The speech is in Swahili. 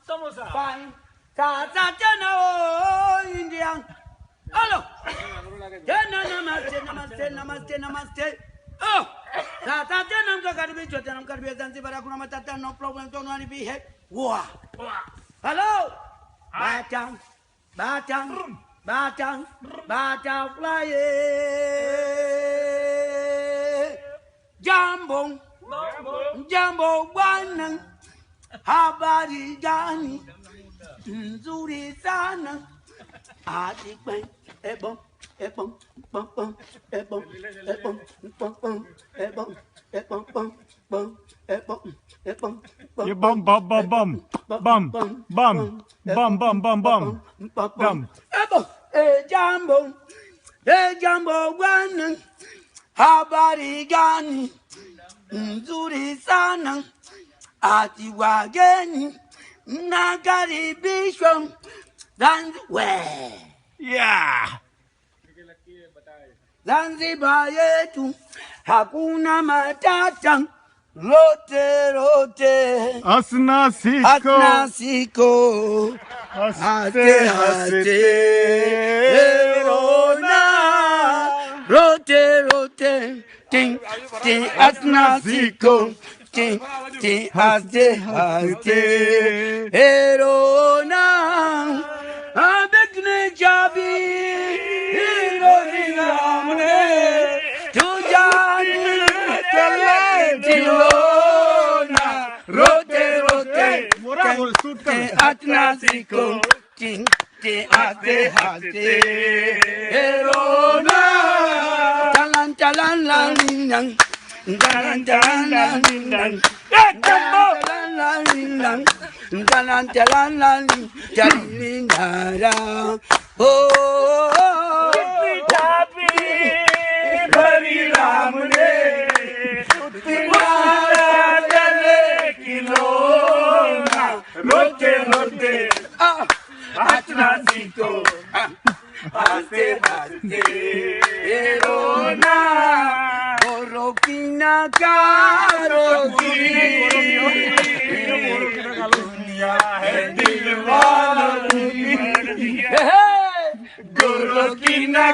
Samosa. Fine. Tata Jana oh Indian. Hello. Jana namaste. Oh. Tata Jana mkakaribi chote na mkaribia Zanzibar kuna matata no problem don't want to be here. Wow. Hello. Butterfly. Jambo bwana. Habari gani nzuri sana atikwe ebom You bum bum bum bum bum bum bum bum bum bum bum. Jambo bwana habari gani nzuri sana ati wageni mnakaribishwa Zanzibar. Yeah. Zanzibar yetu hakuna matata, rote Asna siko. hatna siko haste rona rote ting hatna siko ting haste erona abekne chabi rozinamne tujani tilona rote atna siko ting haste erona talan lang Jalan oh tapi bari ramne timara kilona rote atna siko haste erona Rokina dunia hai dilwala Rokina